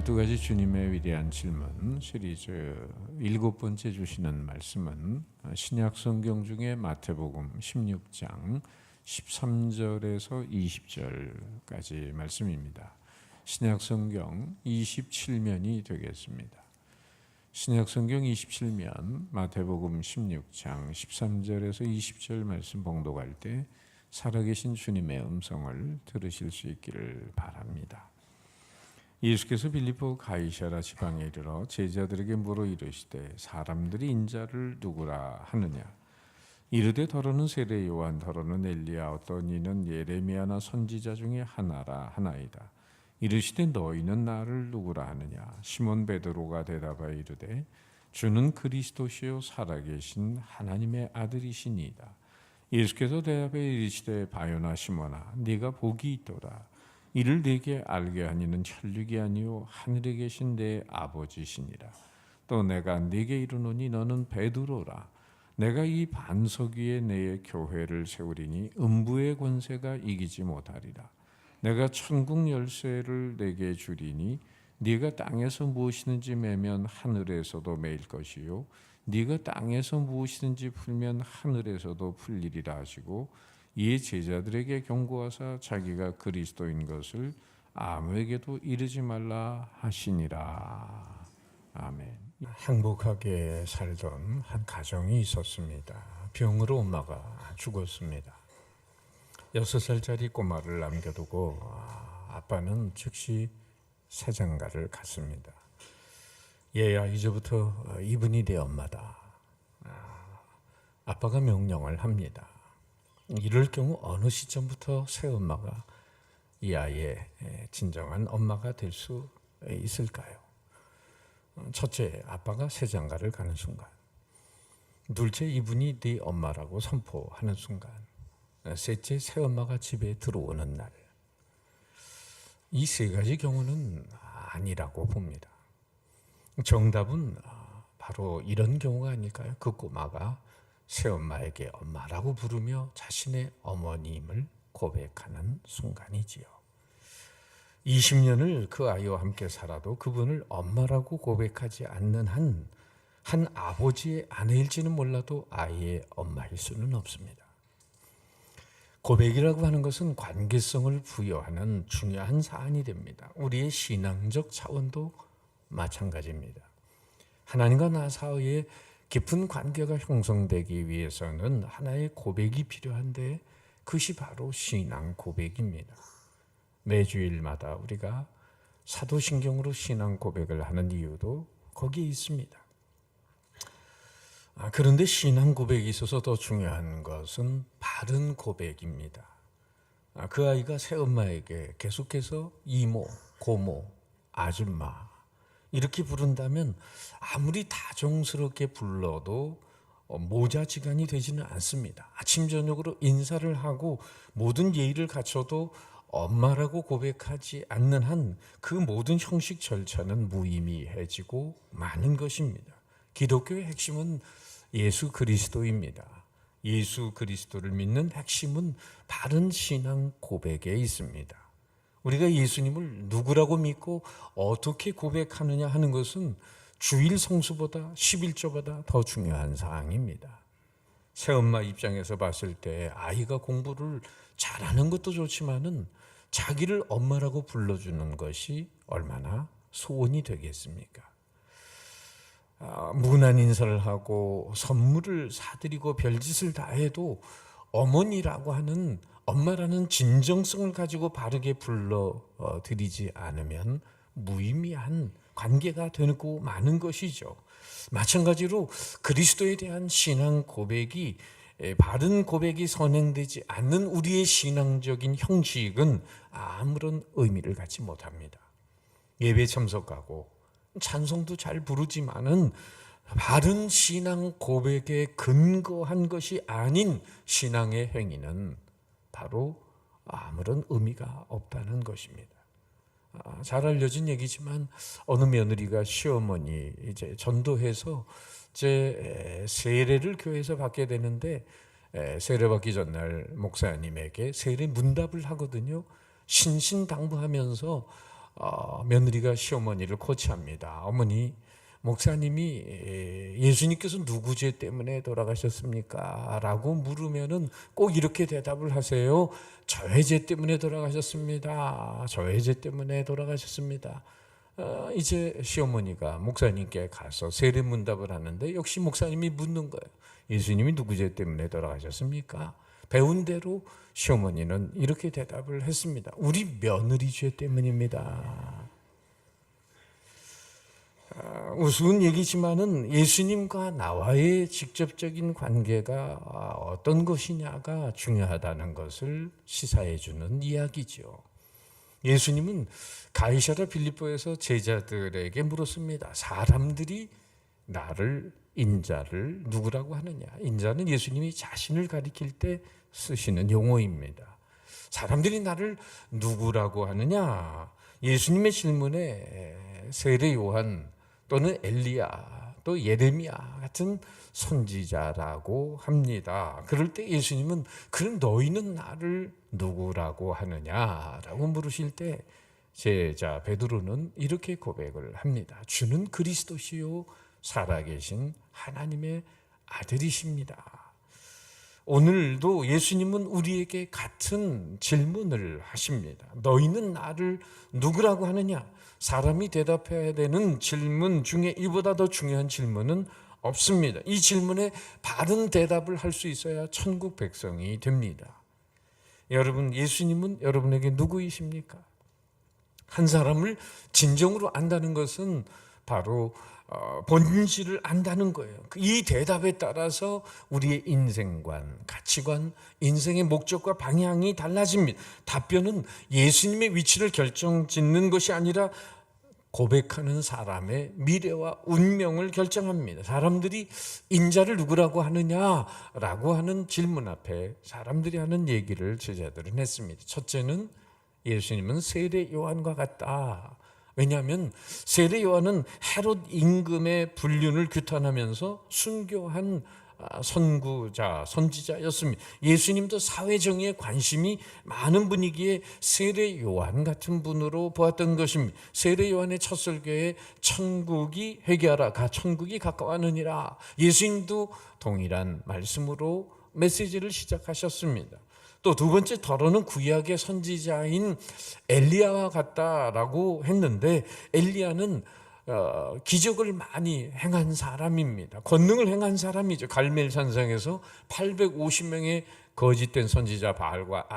12가지 주님의 위대한 질문 시리즈 7번째 주시는 말씀은 신약 성경 중에 마태복음 16장 13절에서 20절까지 말씀입니다. 신약 성경 27면이 되겠습니다. 신약 성경 27면 마태복음 16장 13절에서 20절 말씀 봉독할 때 살아계신 주님의 음성을 들으실 수 있기를 바랍니다. 예수께서 빌립보 가이사랴 지방에 이르러 제자들에게 물어 이르시되 사람들이 인자를 누구라 하느냐. 이르되 더러는 세례 요한, 더러는 엘리야, 어떤 이는 예레미야나 선지자 중에 하나라 하나이다. 이르시되 너희는 나를 누구라 하느냐. 시몬 베드로가 대답하여 이르되 주는 그리스도시요 살아계신 하나님의 아들이시니이다. 예수께서 대답하여 이르시되 바요나 시몬아 네가 복이 있도다. 이를 네게 알게 하니는 혈육이 아니요 하늘에 계신 내 아버지시니라. 또 내가 네게 이르노니 너는 베드로라. 내가 이 반석 위에 내 교회를 세우리니 음부의 권세가 이기지 못하리라. 내가 천국 열쇠를 네게 주리니 네가 땅에서 무엇이든지 매면 하늘에서도 매일 것이요 네가 땅에서 무엇이든지 풀면 하늘에서도 풀리리라 하시고 이에 제자들에게 경고하사 자기가 그리스도인 것을 아무에게도 이르지 말라 하시니라. 아멘. 행복하게 살던 한 가정이 있었습니다. 병으로 엄마가 죽었습니다. 6살짜리 꼬마를 남겨두고 아빠는 즉시 새장가를 갔습니다. 얘야 이제부터 이분이 내 엄마다. 아빠가 명령을 합니다. 이럴 경우 어느 시점부터 새엄마가 이 아이의 진정한 엄마가 될 수 있을까요? 첫째, 아빠가 새장가를 가는 순간. 둘째, 이분이 네 엄마라고 선포하는 순간. 셋째, 새엄마가 집에 들어오는 날. 이 세 가지 경우는 아니라고 봅니다. 정답은 바로 이런 경우가 아닐까요? 그 꼬마가 새엄마에게 엄마라고 부르며 자신의 어머님을 고백하는 순간이지요. 20년을 그 아이와 함께 살아도 그분을 엄마라고 고백하지 않는 한 아버지의 아내일지는 몰라도 아이의 엄마일 수는 없습니다. 고백이라고 하는 것은 관계성을 부여하는 중요한 사안이 됩니다. 우리의 신앙적 차원도 마찬가지입니다. 하나님과 나 사이의 깊은 관계가 형성되기 위해서는 하나의 고백이 필요한데 그것이 바로 신앙 고백입니다. 매주일마다 우리가 사도신경으로 신앙 고백을 하는 이유도 거기에 있습니다. 그런데 신앙 고백에 있어서 더 중요한 것은 바른 고백입니다. 그 아이가 새엄마에게 계속해서 이모, 고모, 아줌마 이렇게 부른다면 아무리 다정스럽게 불러도 모자지간이 되지는 않습니다. 아침 저녁으로 인사를 하고 모든 예의를 갖춰도 엄마라고 고백하지 않는 한 그 모든 형식 절차는 무의미해지고 마는 것입니다. 기독교의 핵심은 예수 그리스도입니다. 예수 그리스도를 믿는 핵심은 바른 신앙 고백에 있습니다. 우리가 예수님을 누구라고 믿고 어떻게 고백하느냐 하는 것은 주일 성수보다 11조보다 더 중요한 사항입니다. 새엄마 입장에서 봤을 때 아이가 공부를 잘하는 것도 좋지만은 자기를 엄마라고 불러주는 것이 얼마나 소원이 되겠습니까? 무난 인사를 하고 선물을 사드리고 별짓을 다 해도 어머니라고 하는 엄마라는 진정성을 가지고 바르게 불러드리지 않으면 무의미한 관계가 되고 마는 것이죠. 마찬가지로 그리스도에 대한 신앙 고백이 바른 고백이 선행되지 않는 우리의 신앙적인 형식은 아무런 의미를 갖지 못합니다. 예배 참석하고 찬송도 잘 부르지만은 바른 신앙 고백에 근거한 것이 아닌 신앙의 행위는 바로 아무런 의미가 없다는 것입니다. 잘 알려진 얘기지만 어느 며느리가 시어머니 이제 전도해서 제 세례를 교회에서 받게 되는데 세례 받기 전날 목사님에게 세례 문답을 하거든요. 신신당부하면서 며느리가 시어머니를 코치합니다. 어머니, 목사님이 예수님께서 누구 죄 때문에 돌아가셨습니까? 라고 물으면은 꼭 이렇게 대답을 하세요. 저의 죄 때문에 돌아가셨습니다. 저의 죄 때문에 돌아가셨습니다. 이제 시어머니가 목사님께 가서 세례문답을 하는데 역시 목사님이 묻는 거예요. 예수님이 누구 죄 때문에 돌아가셨습니까? 배운 대로 시어머니는 이렇게 대답을 했습니다. 우리 며느리 죄 때문입니다. 우스운 얘기지만은 예수님과 나와의 직접적인 관계가 어떤 것이냐가 중요하다는 것을 시사해 주는 이야기죠. 예수님은 가이사랴 빌립보에서 제자들에게 물었습니다. 사람들이 나를, 인자를 누구라고 하느냐? 인자는 예수님이 자신을 가리킬 때 쓰시는 용어입니다. 사람들이 나를 누구라고 하느냐? 예수님의 질문에 세례 요한 또는 엘리야 또 예레미야 같은 선지자라고 합니다. 그럴 때 예수님은 그럼 너희는 나를 누구라고 하느냐라고 물으실 때 제자 베드로는 이렇게 고백을 합니다. 주는 그리스도시요 살아계신 하나님의 아들이십니다. 오늘도 예수님은 우리에게 같은 질문을 하십니다. 너희는 나를 누구라고 하느냐? 사람이 대답해야 되는 질문 중에 이보다 더 중요한 질문은 없습니다. 이 질문에 바른 대답을 할 수 있어야 천국 백성이 됩니다. 여러분, 예수님은 여러분에게 누구이십니까? 한 사람을 진정으로 안다는 것은 바로 본질을 안다는 거예요. 이 대답에 따라서 우리의 인생관, 가치관, 인생의 목적과 방향이 달라집니다. 답변은 예수님의 위치를 결정짓는 것이 아니라 고백하는 사람의 미래와 운명을 결정합니다. 사람들이 인자를 누구라고 하느냐라고 하는 질문 앞에 사람들이 하는 얘기를 제자들은 했습니다. 첫째는 예수님은 세례 요한과 같다. 왜냐하면 세례 요한은 헤롯 임금의 불륜을 규탄하면서 순교한 선구자, 선지자였습니다. 예수님도 사회정의에 관심이 많은 분이기에 세례 요한 같은 분으로 보았던 것입니다. 세례 요한의 첫 설교에 천국이 회개하라, 천국이 가까워하느니라. 예수님도 동일한 말씀으로 메시지를 시작하셨습니다. 또 두 번째 더러는 구약의 선지자인 엘리야와 같다라고 했는데 엘리야는 기적을 많이 행한 사람입니다. 권능을 행한 사람이죠. 갈멜 산상에서 850명의 거짓된 선지자 바알과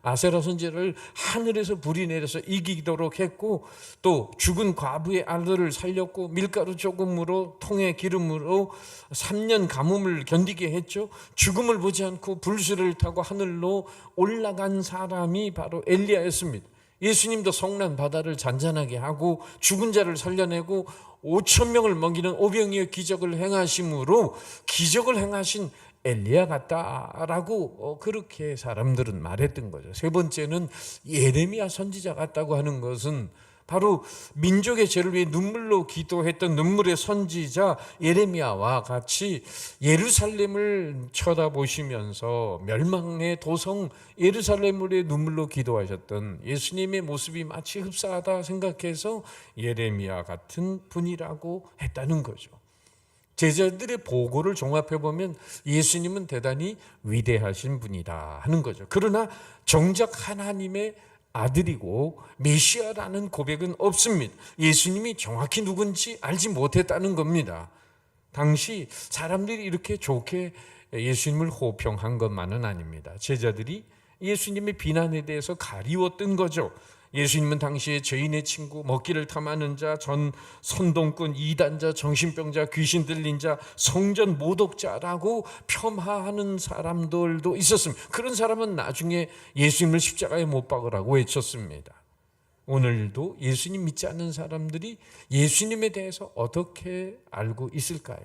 아세라 선지자를 하늘에서 불이 내려서 이기도록 했고, 또 죽은 과부의 아들을 살렸고 밀가루 조금으로 통에 기름으로 3년 가뭄을 견디게 했죠. 죽음을 보지 않고 불수를 타고 하늘로 올라간 사람이 바로 엘리야였습니다. 예수님도 성난 바다를 잔잔하게 하고 죽은 자를 살려내고 5천 명을 먹이는 오병이어 기적을 행하심으로 기적을 행하신 엘리야 같다라고 그렇게 사람들은 말했던 거죠. 세 번째는 예레미야 선지자 같다고 하는 것은 바로 민족의 죄를 위해 눈물로 기도했던 눈물의 선지자 예레미야와 같이 예루살렘을 쳐다보시면서 멸망의 도성 예루살렘을 눈물로 기도하셨던 예수님의 모습이 마치 흡사하다 생각해서 예레미야 같은 분이라고 했다는 거죠. 제자들의 보고를 종합해보면 예수님은 대단히 위대하신 분이다 하는 거죠. 그러나 정작 하나님의 아들이고 메시아라는 고백은 없습니다. 예수님이 정확히 누군지 알지 못했다는 겁니다. 당시 사람들이 이렇게 좋게 예수님을 호평한 것만은 아닙니다. 제자들이 예수님의 비난에 대해서 가리웠던 거죠. 예수님은 당시에 죄인의 친구, 먹기를 탐하는 자, 선동꾼, 이단자, 정신병자, 귀신 들린 자, 성전 모독자라고 폄하하는 사람들도 있었습니다. 그런 사람은 나중에 예수님을 십자가에 못 박으라고 외쳤습니다. 오늘도 예수님 믿지 않는 사람들이 예수님에 대해서 어떻게 알고 있을까요?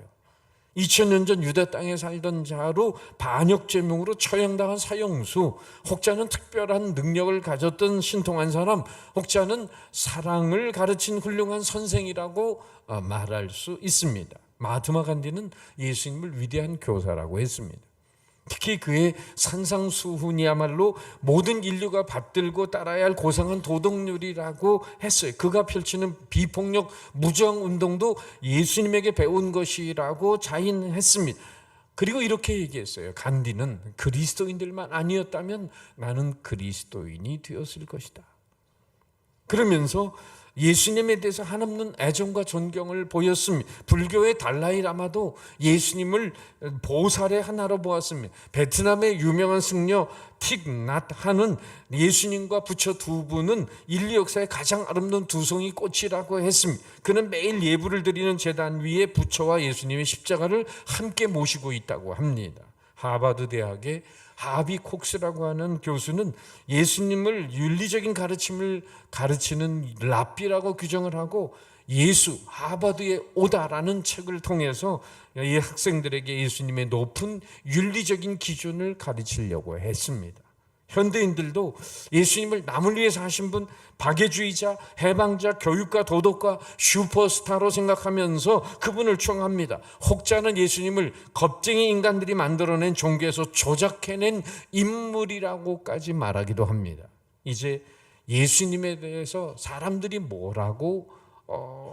2000년 전 유다 땅에 살던 자로 반역죄명으로 처형당한 사형수, 혹자는 특별한 능력을 가졌던 신통한 사람, 혹자는 사랑을 가르친 훌륭한 선생이라고 말할 수 있습니다. 마하트마 간디는 예수님을 위대한 교사라고 했습니다. 특히 그의 산상수훈이야말로 모든 인류가 받들고 따라야 할 고상한 도덕률이라고 했어요. 그가 펼치는 비폭력 무저항운동도 예수님에게 배운 것이라고 자인했습니다. 그리고 이렇게 얘기했어요. 간디는 그리스도인들만 아니었다면 나는 그리스도인이 되었을 것이다. 그러면서 예수님에 대해서 한없는 애정과 존경을 보였습니다. 불교의 달라이라마도 예수님을 보살의 하나로 보았습니다. 베트남의 유명한 승려 틱낫하는 예수님과 부처 두 분은 인류 역사의 가장 아름다운 두 송이 꽃이라고 했습니다. 그는 매일 예불을 드리는 제단 위에 부처와 예수님의 십자가를 함께 모시고 있다고 합니다. 하버드 대학의 하비 콕스라고 하는 교수는 예수님을 윤리적인 가르침을 가르치는 랍비라고 규정을 하고 예수 하버드에 오다라는 책을 통해서 이 학생들에게 예수님의 높은 윤리적인 기준을 가르치려고 했습니다. 현대인들도 예수님을 남을 위해서 하신 분, 박애주의자, 해방자, 교육가, 도덕가, 슈퍼스타로 생각하면서 그분을 추앙합니다. 혹자는 예수님을 겁쟁이 인간들이 만들어낸 종교에서 조작해낸 인물이라고까지 말하기도 합니다. 이제 예수님에 대해서 사람들이 뭐라고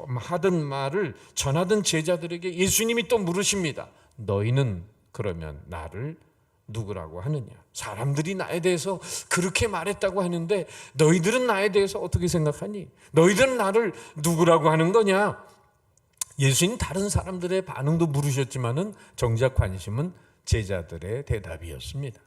하든 말을 전하던 제자들에게 예수님이 또 물으십니다. 너희는 그러면 나를 누구라고 하느냐? 사람들이 나에 대해서 그렇게 말했다고 하는데 너희들은 나에 대해서 어떻게 생각하니? 너희들은 나를 누구라고 하는 거냐? 예수님 다른 사람들의 반응도 물으셨지만은 정작 관심은 제자들의 대답이었습니다.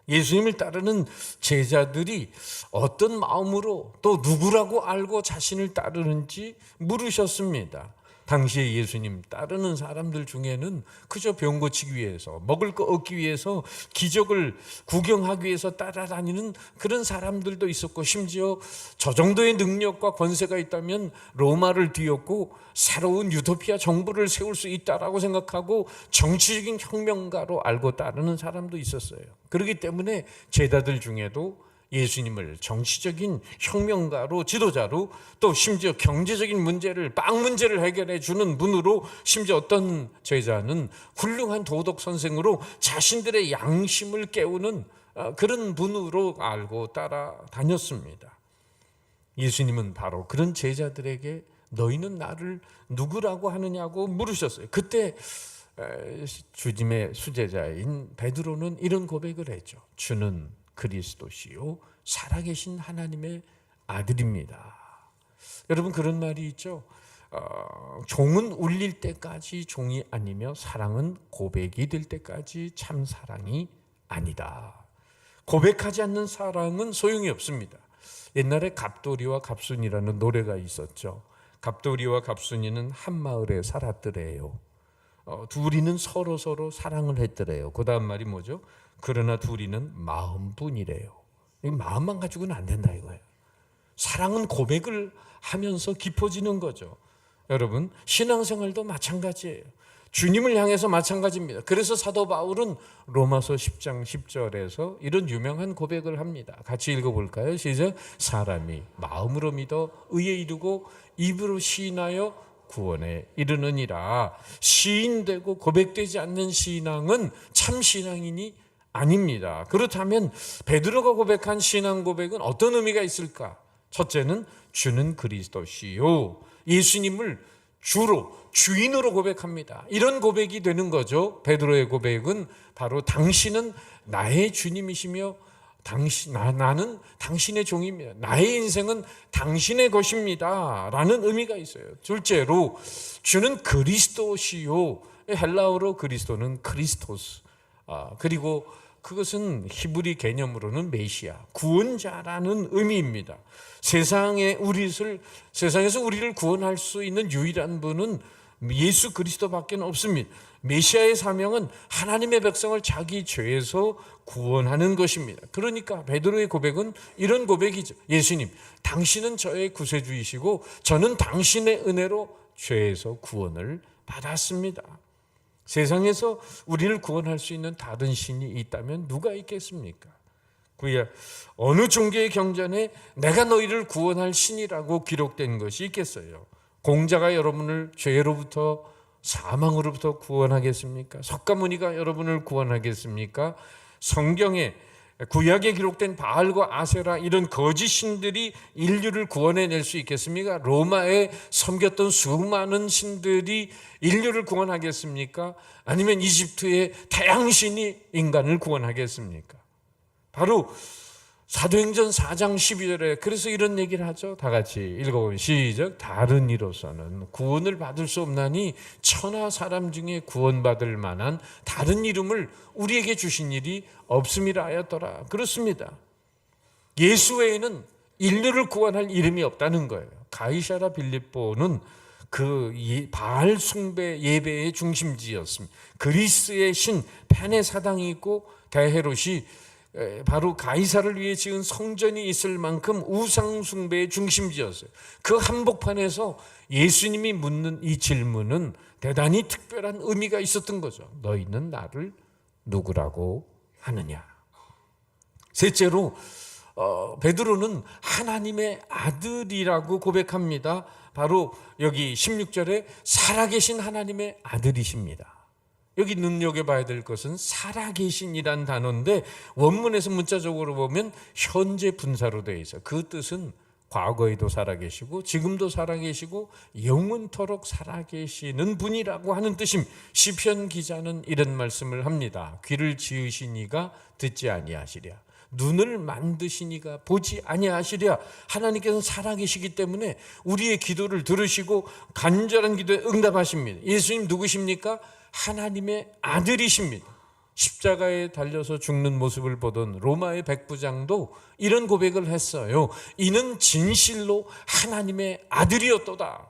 예수님을 따르는 제자들이 어떤 마음으로 또 누구라고 알고 자신을 따르는지 물으셨습니다. 당시에 예수님 따르는 사람들 중에는 그저 병 고치기 위해서, 먹을 거 얻기 위해서, 기적을 구경하기 위해서 따라다니는 그런 사람들도 있었고, 심지어 저 정도의 능력과 권세가 있다면 로마를 뒤엎고 새로운 유토피아 정부를 세울 수 있다라고 생각하고 정치적인 혁명가로 알고 따르는 사람도 있었어요. 그렇기 때문에 제자들 중에도 예수님을 정치적인 혁명가로, 지도자로, 또 심지어 경제적인 문제를, 빵 문제를 해결해 주는 분으로, 심지어 어떤 제자는 훌륭한 도덕 선생으로 자신들의 양심을 깨우는 그런 분으로 알고 따라다녔습니다. 예수님은 바로 그런 제자들에게 너희는 나를 누구라고 하느냐고 물으셨어요. 그때 주님의 수제자인 베드로는 이런 고백을 했죠. 주는 그리스도시요 살아계신 하나님의 아들입니다. 여러분, 그런 말이 있죠. 종은 울릴 때까지 종이 아니며 사랑은 고백이 될 때까지 참 사랑이 아니다. 고백하지 않는 사랑은 소용이 없습니다. 옛날에 갑돌이와 갑순이라는 노래가 있었죠. 갑돌이와 갑순이는 한 마을에 살았더래요. 둘이는 서로 사랑을 했더래요. 그 다음 말이 뭐죠? 그러나 둘이는 마음뿐이래요. 마음만 가지고는 안 된다 이거예요. 사랑은 고백을 하면서 깊어지는 거죠. 여러분, 신앙생활도 마찬가지예요. 주님을 향해서 마찬가지입니다. 그래서 사도 바울은 로마서 10장 10절에서 이런 유명한 고백을 합니다. 같이 읽어볼까요? 시작. 사람이 마음으로 믿어 의에 이르고 입으로 시인하여 구원에 이르느니라. 시인되고 고백되지 않는 신앙은 참 신앙이니 아닙니다. 그렇다면 베드로가 고백한 신앙 고백은 어떤 의미가 있을까? 첫째는 주는 그리스도시요, 예수님을 주로, 주인으로 고백합니다. 이런 고백이 되는 거죠. 베드로의 고백은 바로 당신은 나의 주님이시며 나는 당신의 종입니다. 나의 인생은 당신의 것입니다 라는 의미가 있어요. 둘째로 주는 그리스도시요, 헬라어로 그리스도는 크리스토스, 그리고 그것은 히브리 개념으로는 메시아, 구원자라는 의미입니다. 세상에서 우리를 구원할 수 있는 유일한 분은 예수 그리스도밖에 없습니다. 메시아의 사명은 하나님의 백성을 자기 죄에서 구원하는 것입니다. 그러니까 베드로의 고백은 이런 고백이죠. 예수님, 당신은 저의 구세주이시고 저는 당신의 은혜로 죄에서 구원을 받았습니다. 세상에서 우리를 구원할 수 있는 다른 신이 있다면 누가 있겠습니까? 그야 어느 종교의 경전에 내가 너희를 구원할 신이라고 기록된 것이 있겠어요? 공자가 여러분을 죄로부터 사망으로부터 구원하겠습니까? 석가모니가 여러분을 구원하겠습니까? 성경에 구약에 기록된 바알과 아세라 이런 거짓 신들이 인류를 구원해낼 수 있겠습니까? 로마에 섬겼던 수많은 신들이 인류를 구원하겠습니까? 아니면 이집트의 태양신이 인간을 구원하겠습니까? 바로 사도행전 4장 12절에 그래서 이런 얘기를 하죠. 다 같이 읽어보면 시작. 다른 이로서는 구원을 받을 수 없나니 천하 사람 중에 구원받을 만한 다른 이름을 우리에게 주신 일이 없음이라 하였더라. 그렇습니다. 예수 외에는 인류를 구원할 이름이 없다는 거예요. 가이사라 빌립보는 그 바알 숭배 예배의 중심지였습니다. 그리스의 신 펜의 사당이 있고 대헤롯이 바로 가이사를 위해 지은 성전이 있을 만큼 우상 숭배의 중심지였어요. 그 한복판에서 예수님이 묻는 이 질문은 대단히 특별한 의미가 있었던 거죠. 너희는 나를 누구라고 하느냐? 셋째로 베드로는 하나님의 아들이라고 고백합니다. 바로 여기 16절에 살아계신 하나님의 아들이십니다. 여기 눈여겨봐야 될 것은 살아계신이란 단어인데 원문에서 문자적으로 보면 현재 분사로 되어 있어요. 그 뜻은 과거에도 살아계시고 지금도 살아계시고 영원토록 살아계시는 분이라고 하는 뜻입니다. 시편 기자는 이런 말씀을 합니다. 귀를 지으신 이가 듣지 아니하시랴. 눈을 만드신 이가 보지 아니하시랴. 하나님께서는 살아계시기 때문에 우리의 기도를 들으시고 간절한 기도에 응답하십니다. 예수님 누구십니까? 하나님의 아들이십니다. 십자가에 달려서 죽는 모습을 보던 로마의 백부장도 이런 고백을 했어요. 이는 진실로 하나님의 아들이었도다.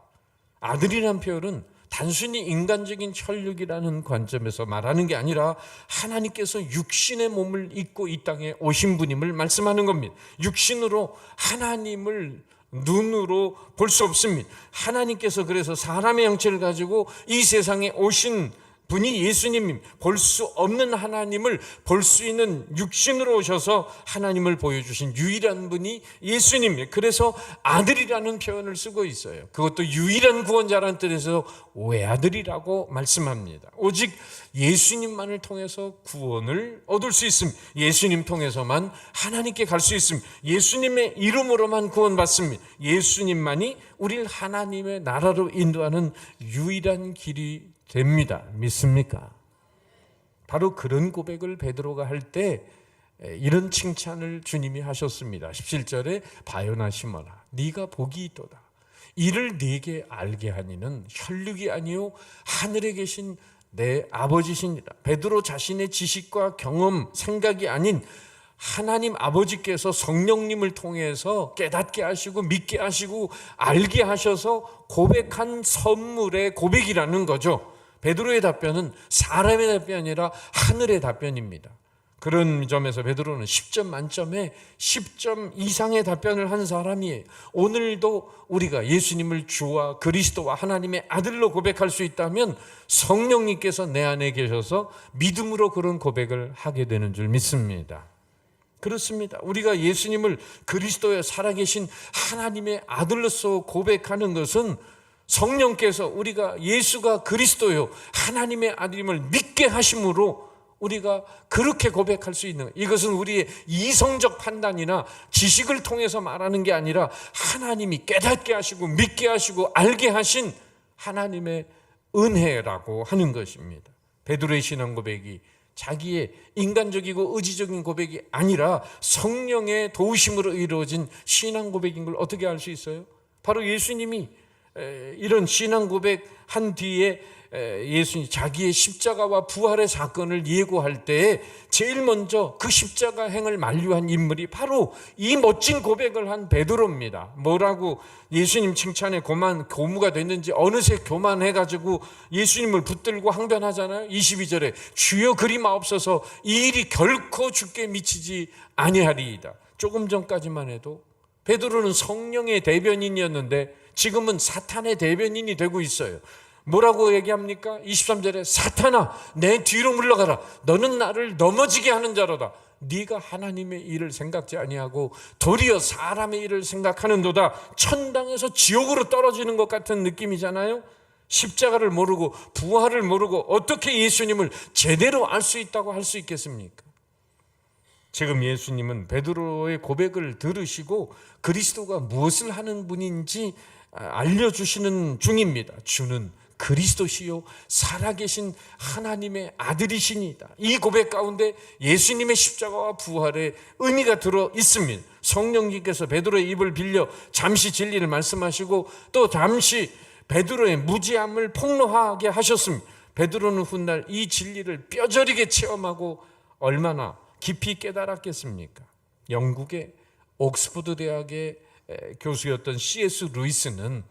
아들이란 표현은 단순히 인간적인 혈육이라는 관점에서 말하는 게 아니라 하나님께서 육신의 몸을 입고 이 땅에 오신 분임을 말씀하는 겁니다. 육신으로 하나님을 눈으로 볼 수 없습니다. 하나님께서 그래서 사람의 형체를 가지고 이 세상에 오신 분이 예수님입니다. 볼 수 없는 하나님을 볼 수 있는 육신으로 오셔서 하나님을 보여주신 유일한 분이 예수님입니다. 그래서 아들이라는 표현을 쓰고 있어요. 그것도 유일한 구원자라는 뜻에서 외아들이라고 말씀합니다. 오직 예수님만을 통해서 구원을 얻을 수 있습니다. 예수님 통해서만 하나님께 갈 수 있습니다. 예수님의 이름으로만 구원받습니다. 예수님만이 우리를 하나님의 나라로 인도하는 유일한 길이 됩니다. 믿습니까? 바로 그런 고백을 베드로가 할 때 이런 칭찬을 주님이 하셨습니다. 17절에 바요나 시몬아 네가 복이 있도다. 이를 네게 알게 하니는 혈육이 아니요 하늘에 계신 내 아버지시니라. 베드로 자신의 지식과 경험, 생각이 아닌 하나님 아버지께서 성령님을 통해서 깨닫게 하시고 믿게 하시고 알게 하셔서 고백한 선물의 고백이라는 거죠. 베드로의 답변은 사람의 답변이 아니라 하늘의 답변입니다. 그런 점에서 베드로는 10점 만점에 10점 이상의 답변을 한 사람이에요. 오늘도 우리가 예수님을 주와 그리스도와 하나님의 아들로 고백할 수 있다면 성령님께서 내 안에 계셔서 믿음으로 그런 고백을 하게 되는 줄 믿습니다. 그렇습니다. 우리가 예수님을 그리스도의 살아계신 하나님의 아들로서 고백하는 것은 성령께서 우리가 예수가 그리스도요 하나님의 아들임을 믿게 하심으로 우리가 그렇게 고백할 수 있는, 이것은 우리의 이성적 판단이나 지식을 통해서 말하는 게 아니라 하나님이 깨닫게 하시고 믿게 하시고 알게 하신 하나님의 은혜라고 하는 것입니다. 베드로의 신앙 고백이 자기의 인간적이고 의지적인 고백이 아니라 성령의 도우심으로 이루어진 신앙 고백인 걸 어떻게 알 수 있어요? 바로 예수님이 이런 신앙 고백한 뒤에 예수님이 자기의 십자가와 부활의 사건을 예고할 때 제일 먼저 그 십자가 행을 만류한 인물이 바로 이 멋진 고백을 한 베드로입니다. 뭐라고 예수님 칭찬에 고무가 됐는지 어느새 교만해가지고 예수님을 붙들고 항변하잖아요. 22절에 주여 그리마옵소서 이 일이 결코 주께 미치지 아니하리이다. 조금 전까지만 해도 베드로는 성령의 대변인이었는데 지금은 사탄의 대변인이 되고 있어요. 뭐라고 얘기합니까? 23절에 사탄아 내 뒤로 물러가라. 너는 나를 넘어지게 하는 자로다. 네가 하나님의 일을 생각지 아니하고 도리어 사람의 일을 생각하는도다. 천당에서 지옥으로 떨어지는 것 같은 느낌이잖아요. 십자가를 모르고 부활을 모르고 어떻게 예수님을 제대로 알 수 있다고 할 수 있겠습니까? 지금 예수님은 베드로의 고백을 들으시고 그리스도가 무엇을 하는 분인지 알려주시는 중입니다. 주는 그리스도시요 살아계신 하나님의 아들이시니다. 이 고백 가운데 예수님의 십자가와 부활의 의미가 들어 있습니다. 성령님께서 베드로의 입을 빌려 잠시 진리를 말씀하시고 또 잠시 베드로의 무지함을 폭로하게 하셨습니다. 베드로는 훗날 이 진리를 뼈저리게 체험하고 얼마나 깊이 깨달았겠습니까? 영국의 옥스퍼드 대학의 교수였던 C.S. 루이스는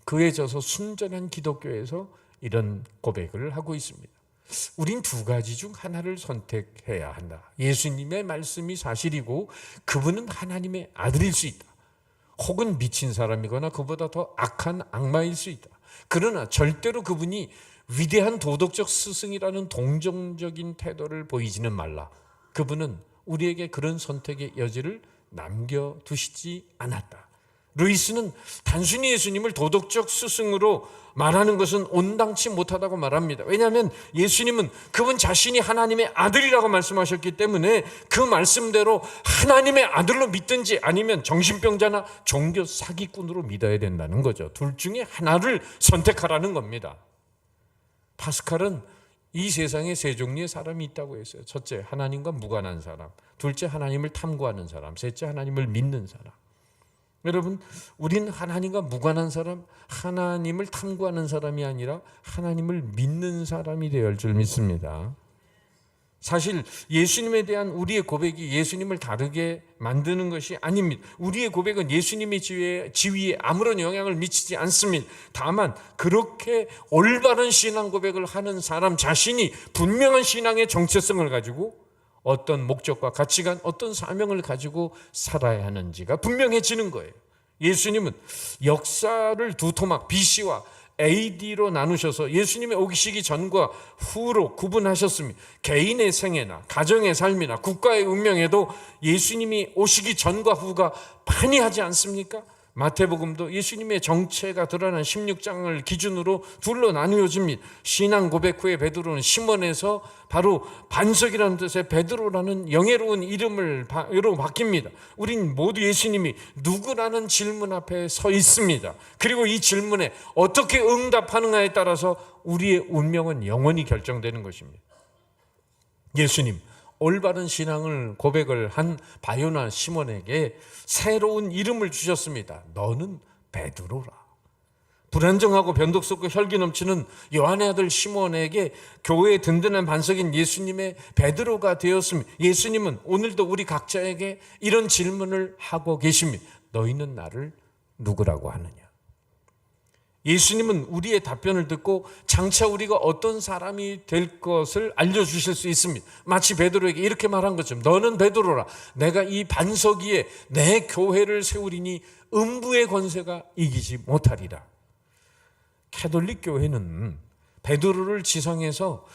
그에 져서 순전한 기독교에서 이런 고백을 하고 있습니다. 우린 두 가지 중 하나를 선택해야 한다. 예수님의 말씀이 사실이고 그분은 하나님의 아들일 수 있다. 혹은 미친 사람이거나 그보다 더 악한 악마일 수 있다. 그러나 절대로 그분이 위대한 도덕적 스승이라는 동정적인 태도를 보이지는 말라. 그분은 우리에게 그런 선택의 여지를 남겨두시지 않았다. 루이스는 단순히 예수님을 도덕적 스승으로 말하는 것은 온당치 못하다고 말합니다. 왜냐하면 예수님은 그분 자신이 하나님의 아들이라고 말씀하셨기 때문에 그 말씀대로 하나님의 아들로 믿든지 아니면 정신병자나 종교 사기꾼으로 믿어야 된다는 거죠. 둘 중에 하나를 선택하라는 겁니다. 파스칼은 이 세상에 세 종류의 사람이 있다고 했어요. 첫째, 하나님과 무관한 사람. 둘째, 하나님을 탐구하는 사람. 셋째, 하나님을 믿는 사람. 여러분, 우리는 하나님과 무관한 사람, 하나님을 탐구하는 사람이 아니라 하나님을 믿는 사람이 되어야 할 줄 믿습니다. 사실 예수님에 대한 우리의 고백이 예수님을 다르게 만드는 것이 아닙니다. 우리의 고백은 예수님의 지위에 아무런 영향을 미치지 않습니다. 다만 그렇게 올바른 신앙 고백을 하는 사람 자신이 분명한 신앙의 정체성을 가지고 어떤 목적과 가치관, 어떤 사명을 가지고 살아야 하는지가 분명해지는 거예요. 예수님은 역사를 두 토막 BC와 AD로 나누셔서 예수님의 오시기 전과 후로 구분하셨습니다. 개인의 생애나 가정의 삶이나 국가의 운명에도 예수님이 오시기 전과 후가 판이하지 않습니까? 마태복음도 예수님의 정체가 드러난 16장을 기준으로 둘로 나누어집니다. 신앙 고백 후에 베드로는 시몬에서 바로 반석이라는 뜻의 베드로라는 영예로운 이름으로 바뀝니다. 우린 모두 예수님이 누구라는 질문 앞에 서 있습니다. 그리고 이 질문에 어떻게 응답하는가에 따라서 우리의 운명은 영원히 결정되는 것입니다. 예수님, 올바른 신앙을 고백을 한 바요나 시몬에게 새로운 이름을 주셨습니다. 너는 베드로라. 불안정하고 변덕스럽고 혈기 넘치는 요한의 아들 시몬에게 교회의 든든한 반석인 예수님의 베드로가 되었습니다. 예수님은 오늘도 우리 각자에게 이런 질문을 하고 계십니다. 너희는 나를 누구라고 하느냐? 예수님은 우리의 답변을 듣고 장차 우리가 어떤 사람이 될 것을 알려주실 수 있습니다. 마치 베드로에게 이렇게 말한 것처럼 너는 베드로라. 내가 이 반석 위에 내 교회를 세우리니 음부의 권세가 이기지 못하리라. 캐톨릭 교회는 베드로를 지상에서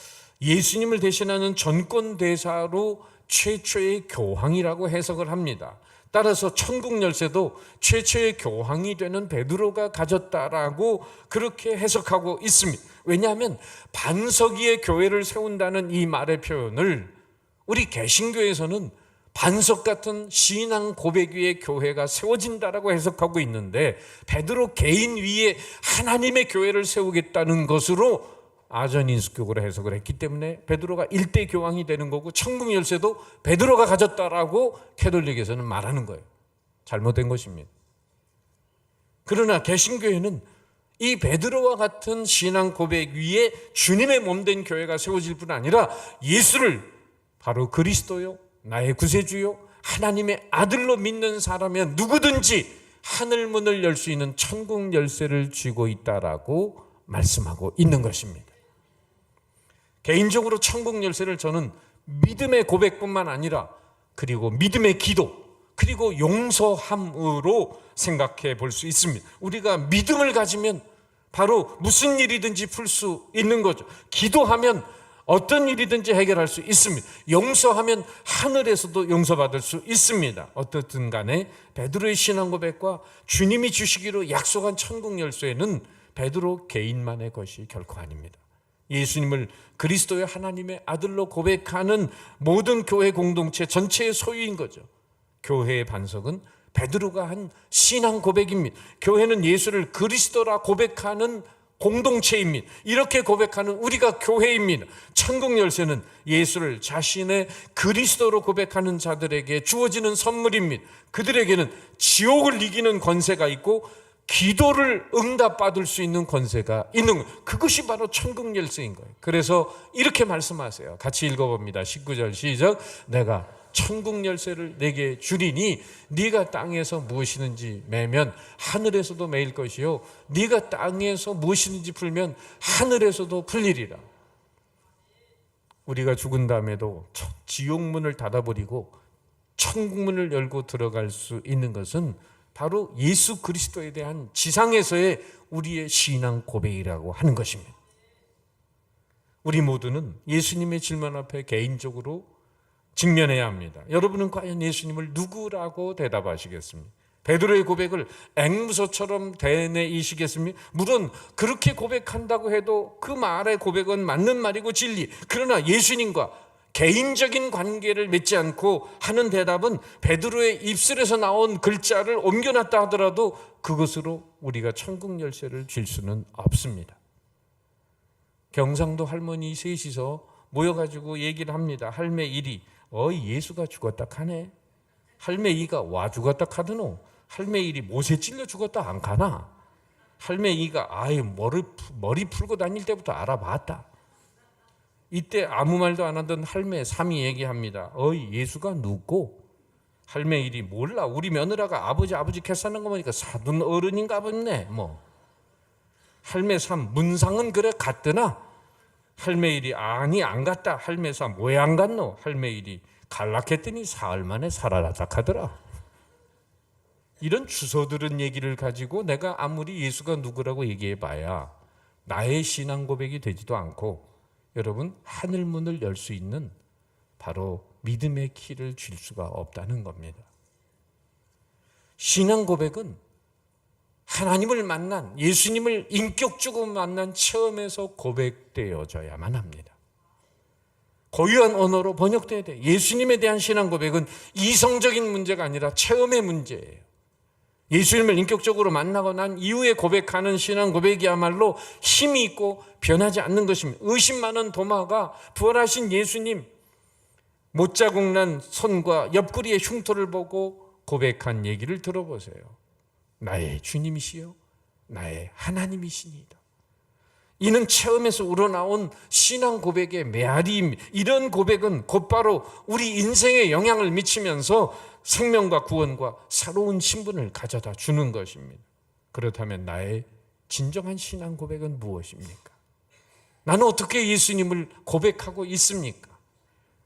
예수님을 대신하는 전권대사로 최초의 교황이라고 해석을 합니다. 따라서 천국 열쇠도 최초의 교황이 되는 베드로가 가졌다라고 그렇게 해석하고 있습니다. 왜냐하면 반석 위에 교회를 세운다는 이 말의 표현을 우리 개신교에서는 반석 같은 신앙 고백 위에 교회가 세워진다라고 해석하고 있는데 베드로 개인 위에 하나님의 교회를 세우겠다는 것으로 아전인수격으로 해석을 했기 때문에 베드로가 일대 교황이 되는 거고 천국 열쇠도 베드로가 가졌다라고 캐톨릭에서는 말하는 거예요. 잘못된 것입니다. 그러나 개신교회는 이 베드로와 같은 신앙 고백 위에 주님의 몸된 교회가 세워질 뿐 아니라 예수를 바로 그리스도요, 나의 구세주요, 하나님의 아들로 믿는 사람이면 누구든지 하늘 문을 열 수 있는 천국 열쇠를 쥐고 있다라고 말씀하고 있는 것입니다. 개인적으로 천국 열쇠를 저는 믿음의 고백뿐만 아니라 그리고 믿음의 기도 그리고 용서함으로 생각해 볼 수 있습니다. 우리가 믿음을 가지면 바로 무슨 일이든지 풀 수 있는 거죠. 기도하면 어떤 일이든지 해결할 수 있습니다. 용서하면 하늘에서도 용서받을 수 있습니다. 어떻든 간에 베드로의 신앙 고백과 주님이 주시기로 약속한 천국 열쇠는 베드로 개인만의 것이 결코 아닙니다. 예수님을 그리스도의 하나님의 아들로 고백하는 모든 교회 공동체 전체의 소유인 거죠. 교회의 반석은 베드로가 한 신앙 고백입니다. 교회는 예수를 그리스도라 고백하는 공동체입니다. 이렇게 고백하는 우리가 교회입니다. 천국 열쇠는 예수를 자신의 그리스도로 고백하는 자들에게 주어지는 선물입니다. 그들에게는 지옥을 이기는 권세가 있고 기도를 응답받을 수 있는 권세가 있는 거예요. 그것이 바로 천국 열쇠인 거예요. 그래서 이렇게 말씀하세요. 같이 읽어봅니다. 19절 시작. 내가 천국 열쇠를 내게 주리니 네가 땅에서 무엇이든지 매면 하늘에서도 매일 것이요 네가 땅에서 무엇이든지 풀면 하늘에서도 풀리리라. 우리가 죽은 다음에도 지옥문을 닫아버리고 천국문을 열고 들어갈 수 있는 것은 바로 예수 그리스도에 대한 지상에서의 우리의 신앙 고백이라고 하는 것입니다. 우리 모두는 예수님의 질문 앞에 개인적으로 직면해야 합니다. 여러분은 과연 예수님을 누구라고 대답하시겠습니까? 베드로의 고백을 앵무새처럼 되뇌이시겠습니까? 물론 그렇게 고백한다고 해도 그 말의 고백은 맞는 말이고 진리. 그러나 예수님과 개인적인 관계를 맺지 않고 하는 대답은 베드로의 입술에서 나온 글자를 옮겨놨다 하더라도 그것으로 우리가 천국 열쇠를 줄 수는 없습니다. 경상도 할머니 셋이서 모여가지고 얘기를 합니다. 할매 1이 예수가 죽었다 카네. 할매 2가 와 죽었다 카드노. 할매 1이 못에 찔려 죽었다 안 가나. 할매 2가 머리 풀고 다닐 때부터 알아봤다. 이때 아무 말도 안 하던 할매 3이 얘기합니다. 예수가 누구? 할매 1이 몰라. 우리 며느라가 아버지 캐사는 거 보니까 사돈 어른인가 보네. 할매 3 문상은 그래 갔더나. 할매 1이 아니 안 갔다. 할매 3 왜 안 갔노? 할매 1이 갈락했더니 사흘 만에 살아나자 하더라. 이런 주워 들은 얘기를 가지고 내가 아무리 예수가 누구라고 얘기해봐야 나의 신앙 고백이 되지도 않고 여러분 하늘 문을 열 수 있는 바로 믿음의 키를 줄 수가 없다는 겁니다. 신앙 고백은 하나님을 만난 예수님을 인격적으로 만난 체험에서 고백되어져야만 합니다. 고유한 언어로 번역돼야 돼요. 예수님에 대한 신앙 고백은 이성적인 문제가 아니라 체험의 문제예요. 예수님을 인격적으로 만나고 난 이후에 고백하는 신앙 고백이야말로 힘이 있고 변하지 않는 것입니다. 의심 많은 도마가 부활하신 예수님 못자국 난 손과 옆구리의 흉터를 보고 고백한 얘기를 들어보세요. 나의 주님이시여 나의 하나님이시니이다. 이는 체험에서 우러나온 신앙 고백의 메아리입니다. 이런 고백은 곧바로 우리 인생에 영향을 미치면서 생명과 구원과 새로운 신분을 가져다 주는 것입니다. 그렇다면 나의 진정한 신앙 고백은 무엇입니까? 나는 어떻게 예수님을 고백하고 있습니까?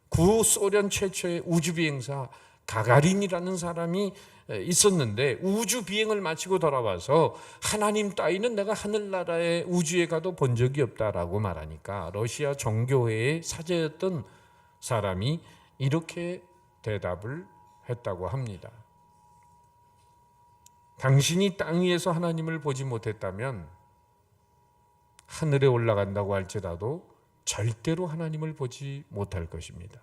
구소련 최초의 우주비행사 가가린이라는 사람이 있었는데 우주 비행을 마치고 돌아와서 하나님 따위는 내가 하늘나라의 우주에 가도 본 적이 없다라고 말하니까 러시아 정교회의 사제였던 사람이 이렇게 대답을 했다고 합니다. 당신이 땅 위에서 하나님을 보지 못했다면 하늘에 올라간다고 할지라도 절대로 하나님을 보지 못할 것입니다.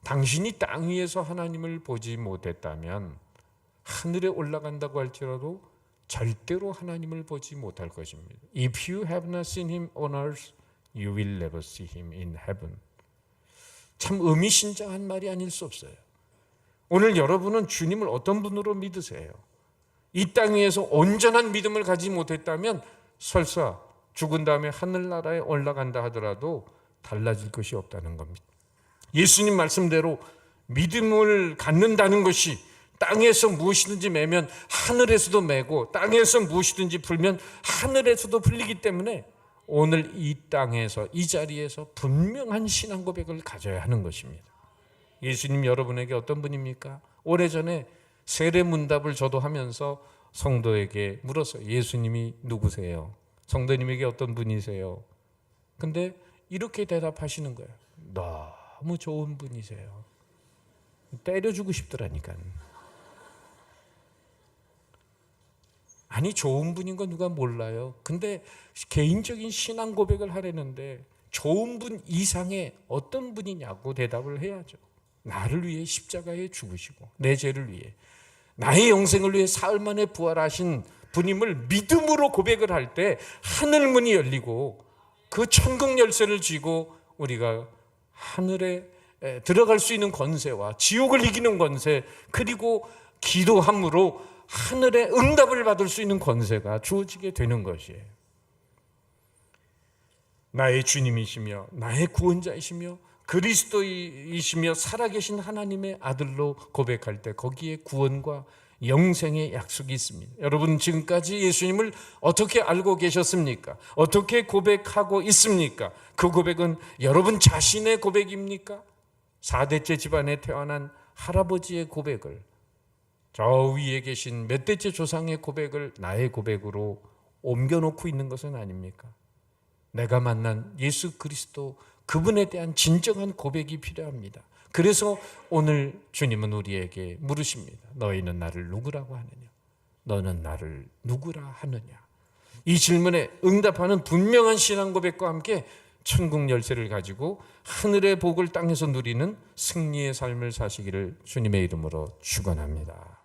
당신이 땅 위에서 하나님을 보지 못했다면 하늘에 올라간다고 할지라도 절대로 하나님을 보지 못할 것입니다. If you have not seen him on earth, you will never see him in heaven. 참 의미심장한 말이 아닐 수 없어요. 오늘 여러분은 주님을 어떤 분으로 믿으세요? 이 땅 위에서 온전한 믿음을 가지지 못했다면 설사 죽은 다음에 하늘나라에 올라간다 하더라도 달라질 것이 없다는 겁니다. 예수님 말씀대로 믿음을 갖는다는 것이 땅에서 무엇이든지 매면 하늘에서도 매고 땅에서 무엇이든지 풀면 하늘에서도 풀리기 때문에 오늘 이 땅에서 이 자리에서 분명한 신앙 고백을 가져야 하는 것입니다. 예수님 여러분에게 어떤 분입니까? 오래전에 세례문답을 저도 하면서 성도에게 물었어요. 예수님이 누구세요? 성도님에게 어떤 분이세요? 근데 이렇게 대답하시는 거예요. 너무 좋은 분이세요. 때려주고 싶더라니까요. 아니 좋은 분인 거 누가 몰라요. 근데 개인적인 신앙 고백을 하려는데 좋은 분 이상의 어떤 분이냐고 대답을 해야죠. 나를 위해 십자가에 죽으시고 내 죄를 위해 나의 영생을 위해 사흘 만에 부활하신 분임을 믿음으로 고백을 할 때 하늘 문이 열리고 그 천국 열쇠를 쥐고 우리가 하늘에 들어갈 수 있는 권세와 지옥을 이기는 권세, 그리고 기도함으로 하늘의 응답을 받을 수 있는 권세가 주어지게 되는 것이에요. 나의 주님이시며 나의 구원자이시며 그리스도이시며 살아계신 하나님의 아들로 고백할 때 거기에 구원과 영생의 약속이 있습니다. 여러분 지금까지 예수님을 어떻게 알고 계셨습니까? 어떻게 고백하고 있습니까? 그 고백은 여러분 자신의 고백입니까? 4대째 집안에 태어난 할아버지의 고백을, 저 위에 계신 몇 대째 조상의 고백을 나의 고백으로 옮겨놓고 있는 것은 아닙니까? 내가 만난 예수 그리스도 그분에 대한 진정한 고백이 필요합니다. 그래서 오늘 주님은 우리에게 물으십니다. 너희는 나를 누구라고 하느냐? 너는 나를 누구라 하느냐? 이 질문에 응답하는 분명한 신앙 고백과 함께 천국 열쇠를 가지고 하늘의 복을 땅에서 누리는 승리의 삶을 사시기를 주님의 이름으로 축원합니다.